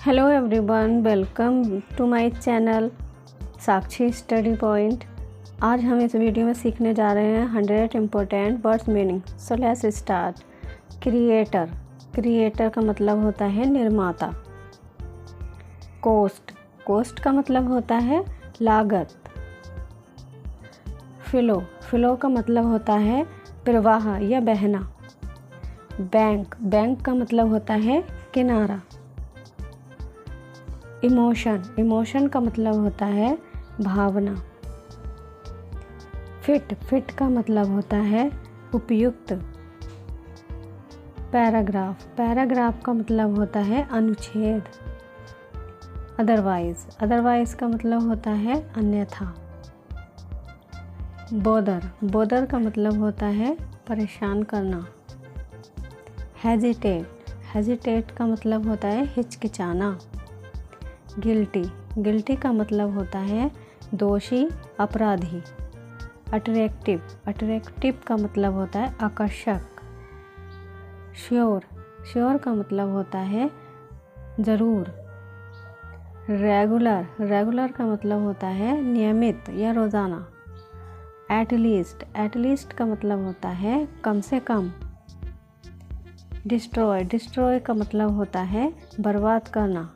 Hello everyone, welcome to my channel Sakshi study point. आज हम इस वीडियो में सीखने जा रहे हैं 100 important words meaning. So let's start. Creator, creator का मतलब होता है निर्माता। कोस्ट, कोस्ट का मतलब होता है लागत। फ्लो, फ्लो का मतलब होता है प्रवाह या बहना। बैंक, बैंक का मतलब होता है किनारा। इमोशन, इमोशन का मतलब होता है भावना। फिट, फिट का मतलब होता है उपयुक्त। पैराग्राफ, पैराग्राफ का मतलब होता है अनुच्छेद। अदरवाइज, अदरवाइज का मतलब होता है अन्यथा। बोदर, बोदर का मतलब होता है परेशान करना। हेजिटेट, हेजिटेट का मतलब होता है हिचकिचाना। गिल्टी, गिल्टी का मतलब होता है दोषी, अपराधी। अट्रैक्टिव, अट्रैक्टिव का मतलब होता है आकर्षक। श्योर, श्योर का मतलब होता है ज़रूर। रेगुलर, रेगुलर का मतलब होता है नियमित या रोज़ाना। एटलीस्ट, एटलीस्ट का मतलब होता है कम से कम। डिस्ट्रॉय, डिस्ट्रॉय का मतलब होता है बर्बाद करना।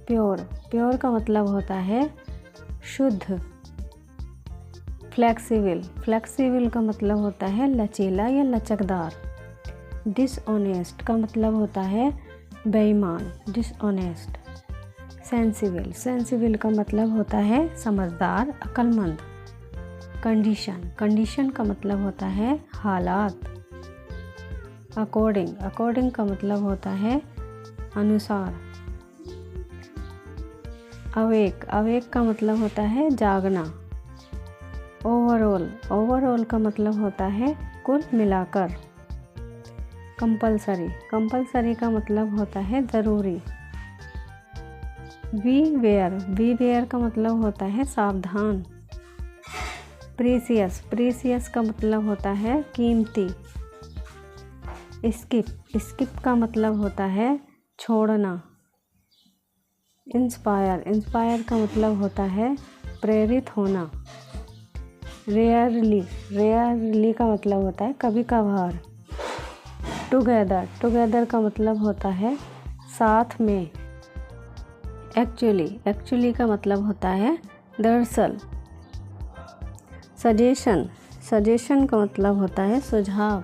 प्योर, प्योर का मतलब होता है शुद्ध। फ्लेक्सिबल, फ्लेक्सिबल का मतलब होता है लचीला या लचकदार। डिसऑनेस्ट का मतलब होता है बेईमान, डिसऑनेस्ट। सेंसिबल, सेंसिबल का मतलब होता है समझदार, अक्लमंद। कंडीशन, कंडीशन का मतलब होता है हालात। अकॉर्डिंग, अकॉर्डिंग का मतलब होता है अनुसार। अवेक, अवेक का मतलब होता है जागना। ओवरऑल, ओवरऑल का मतलब होता है कुल मिलाकर। कंपलसरी, कंपलसरी का मतलब होता है ज़रूरी। बीवेयर, बीवेयर का मतलब होता है सावधान। प्रीसियस, प्रीसियस का मतलब होता है कीमती। स्किप, स्किप का मतलब होता है छोड़ना। इंस्पायर, इंस्पायर का मतलब होता है प्रेरित होना। रेयरली, रेयरली का मतलब होता है कभी कभार। टुगेदर, टुगेदर का मतलब होता है साथ में। एक्चुअली, एक्चुअली का मतलब होता है दरअसल। सजेशन, सजेशन का मतलब होता है सुझाव।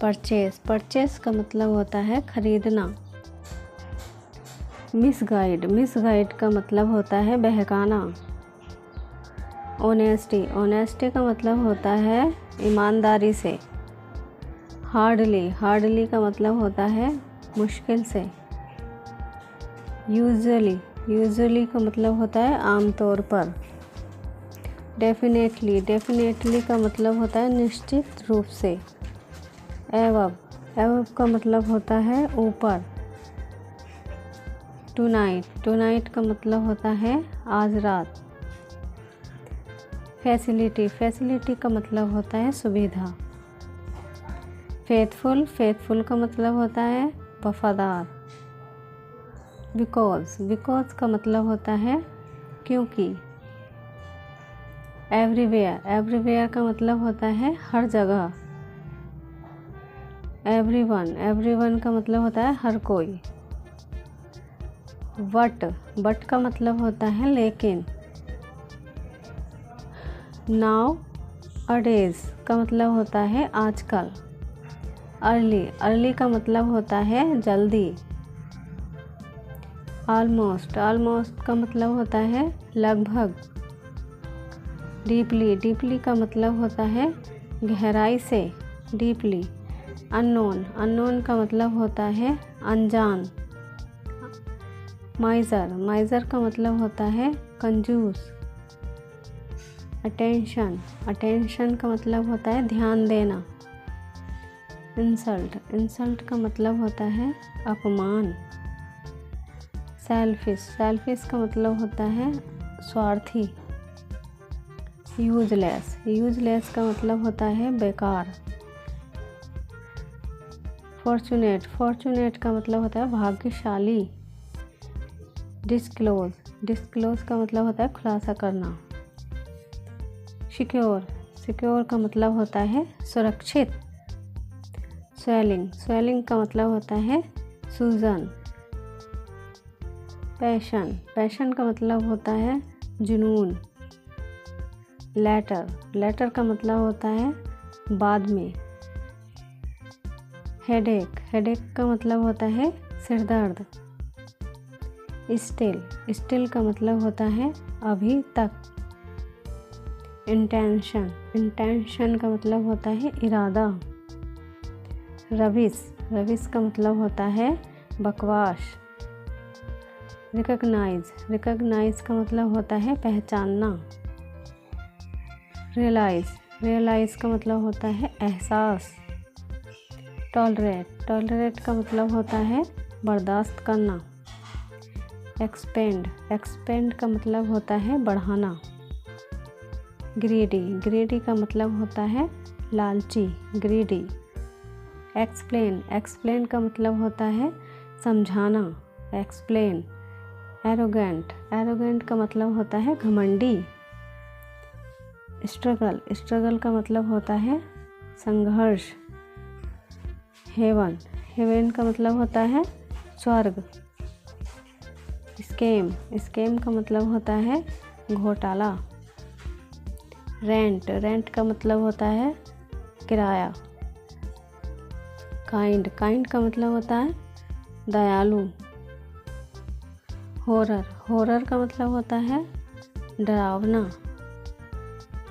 परचेस, परचेस का मतलब होता है खरीदना। मिसगाइड, मिसगाइड का मतलब होता है बहकाना। ऑनेस्टी, ऑनेस्टी का मतलब होता है ईमानदारी से। हार्डली, हार्डली का मतलब होता है मुश्किल से। यूजुअली, यूजुअली का मतलब होता है आमतौर पर। डेफिनेटली, डेफिनेटली का मतलब होता है निश्चित रूप से। एवब, एवब का मतलब होता है ऊपर। टुनाइट, टुनाइट का मतलब होता है आज रात। फैसिलिटी, फैसिलिटी का मतलब होता है सुविधा। फेथफुल, फेथफुल का मतलब होता है वफादार। बिकॉज, बिकॉज का मतलब होता है क्योंकि। एवरीवेयर, एवरीवेयर का मतलब होता है हर जगह। एवरीवन, एवरीवन का मतलब होता है हर कोई। बट, बट का मतलब होता है लेकिन। नाउ अडेज का मतलब होता है आजकल। अर्ली, अर्ली का मतलब होता है जल्दी। ऑलमोस्ट, ऑलमोस्ट का मतलब होता है लगभग। डीपली, डीपली का मतलब होता है गहराई से, डीपली। अननोन, अननोन का मतलब होता है अनजान। माइजर, माइजर का मतलब होता है कंजूस। अटेंशन, अटेंशन का मतलब होता है ध्यान देना। इंसल्ट, इंसल्ट का मतलब होता है अपमान। सेल्फिश, सेल्फिश का मतलब होता है स्वार्थी। यूजलेस, यूजलेस का मतलब होता है बेकार। फॉर्चुनेट, फॉर्चुनेट का मतलब होता है भाग्यशाली। डिस्क्लोज, डिस्क्लोज का मतलब होता है खुलासा करना। सिक्योर, सिक्योर का मतलब होता है सुरक्षित। स्वेलिंग, स्वेलिंग का मतलब होता है सूजन। पैशन, पैशन का मतलब होता है जुनून। लेटर, लेटर का मतलब होता है बाद में। हेडेक, हेडेक का मतलब होता है सिरदर्द। स्टिल, स्टिल का मतलब होता है अभी तक। इंटेंशन, इंटेंशन का मतलब होता है इरादा। रविश, रविश का मतलब होता है बकवास। रिकॉग्नाइज, रिकॉग्नाइज का मतलब होता है पहचानना। रियलाइज, रियलाइज का मतलब होता है एहसास। टॉलरेट, टॉलरेट का मतलब होता है बर्दाश्त करना। एक्सपेंड, एक्सपेंड का मतलब होता है बढ़ाना। ग्रीडी, ग्रीडी का मतलब होता है लालची, ग्रीडी। एक्सप्लेन, एक्सप्लेन का मतलब होता है समझाना, एक्सप्लेन। एरोगेंट, एरोगेंट का मतलब होता है घमंडी। स्ट्रगल, स्ट्रगल का मतलब होता है संघर्ष। हेवन, हेवन का मतलब होता है स्वर्ग। स्कैम, स्कैम का मतलब होता है घोटाला। रेंट, रेंट का मतलब होता है किराया। काइंड, काइंड का मतलब होता है दयालु। हॉरर, हॉरर का मतलब होता है डरावना।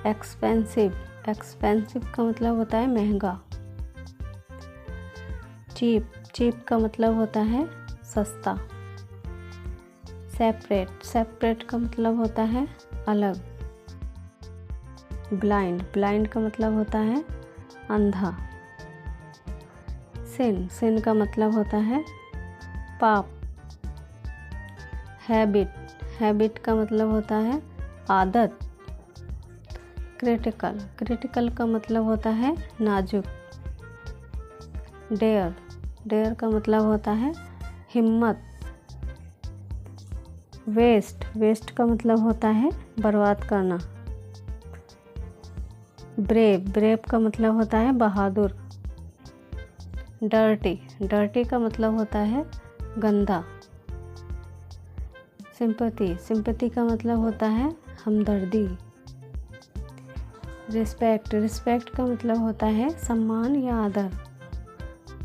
एक्सपेंसिव, एक्सपेंसिव का मतलब होता है महंगा। चीप, चीप का मतलब होता है सस्ता। सेपरेट, सेपरेट का मतलब होता है अलग। ब्लाइंड, ब्लाइंड का मतलब होता है अंधा। सिन, सिन का मतलब होता है पाप। हैबिट, हैबिट का मतलब होता है आदत। क्रिटिकल, क्रिटिकल का मतलब होता है नाजुक। डेयर, डेयर का मतलब होता है हिम्मत। वेस्ट, वेस्ट का मतलब होता है बर्बाद करना। ब्रेव, ब्रेव का मतलब होता है बहादुर। डर्टी, डर्टी का मतलब होता है गंदा। सिंपैथी, सिंपैथी का मतलब होता है हमदर्दी। रिस्पेक्ट, रिस्पेक्ट का मतलब होता है सम्मान या आदर।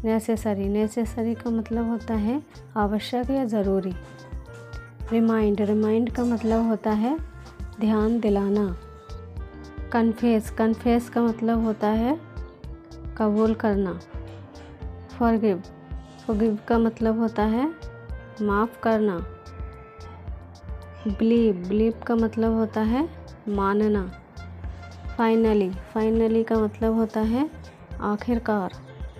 नेसेसरी, नेसेसरी का मतलब होता है आवश्यक या ज़रूरी। रिमाइंड, रिमाइंड का मतलब होता है ध्यान दिलाना। कन्फेस, कन्फेस का मतलब होता है कबूल करना। फॉरगिव, फॉरगिव का मतलब होता है माफ़ करना। बिलीव, बिलीव का मतलब होता है मानना। फाइनली, फाइनली का मतलब होता है आखिरकार।